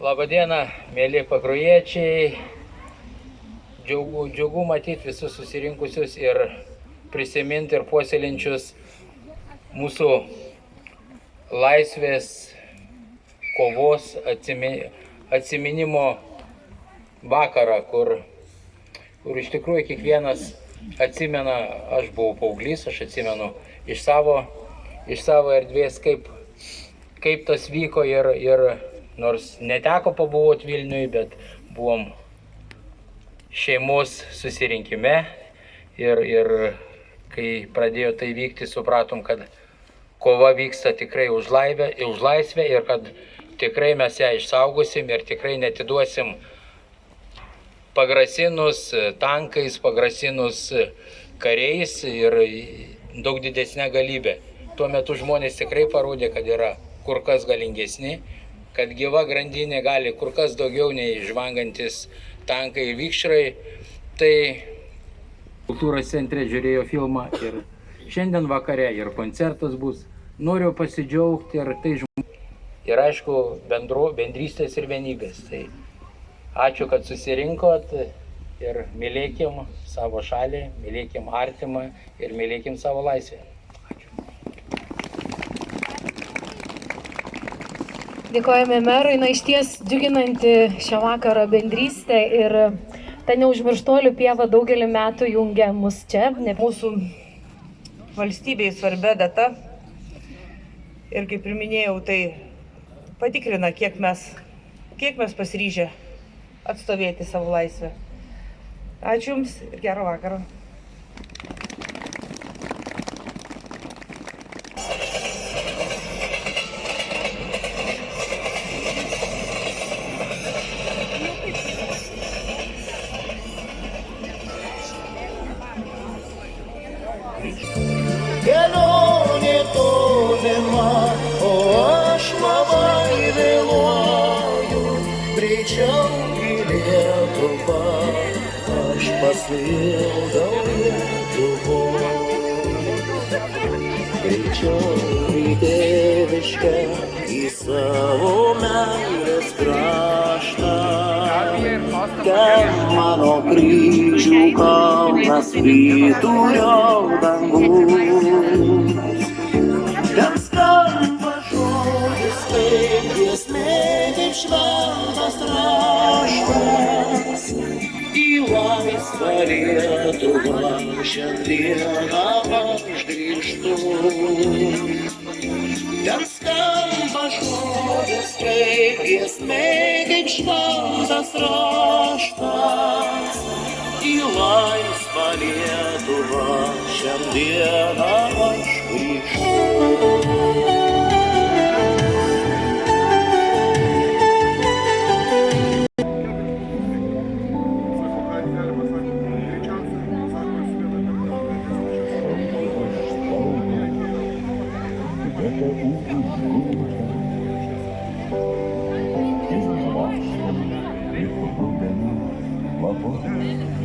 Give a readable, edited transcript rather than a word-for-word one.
Labadiena, mėly pakruojiečiai. Džiugu matyti visus susirinkusius ir prisiminti ir puoselinčius mūsų laisvės kovos atsiminimo vakarą, kur iš tikrųjų kiekvienas atsimena, aš buvau paauglys, aš atsimenu iš savo erdvės, kaip tas vyko ir nors neteko pabuvoti Vilniui, bet buvom šeimos susirinkime ir kai pradėjo tai vykti, supratom, kad kova vyksta tikrai už laisvę ir kad tikrai mes ją išsaugosim ir tikrai netiduosim pagrasinus tankais, pagrasinus kariais ir daug didesnė galybė. Tuo metu žmonės tikrai parodė, kad yra kur kas galingesni, kad gyva grandinė gali kur kas daugiau nei žvangantis tankai ir vikšrai. Tai kultūros centre žiūrėjo filmą ir šiandien vakare ir koncertas bus. Noriu pasidžiaugti ir tai ir aišku bendrystės ir vienybės. Tai ačiū, kad susirinkot ir mylėkim savo šalį, mylėkim artimą ir mylėkim savo laisvę. Dėkojame merui, išties džiuginanti šią vakarą bendrystę ir ta neužmirštuolių pieva daugelį metų jungia mus čia. Mūsų valstybei svarbia data ir kaip ir minėjau, tai patikrina, kiek mes pasiryžę atstovėti savo laisvę. Ačiū Jums ir gero vakaro. Kelionė tolima, o aš labai vėluoju, greičiau į Lietuvą, aš pasiilgau Lietuvos. Greičiau į tėviškę, į savo meilės kraštą, ten mano kryžių kalnas vidurio dangus. Ten skamba žodis kaip giesmė, kaip šventas raštas. Į laisvą Lietuvą šiandieną aš grįžtu. Ten skamba žodis kaip giesmė, kaip šventas raštas. Į laisvą Lietuvą šiandieną aš grįžtu. Из зла, и руден, лапоть.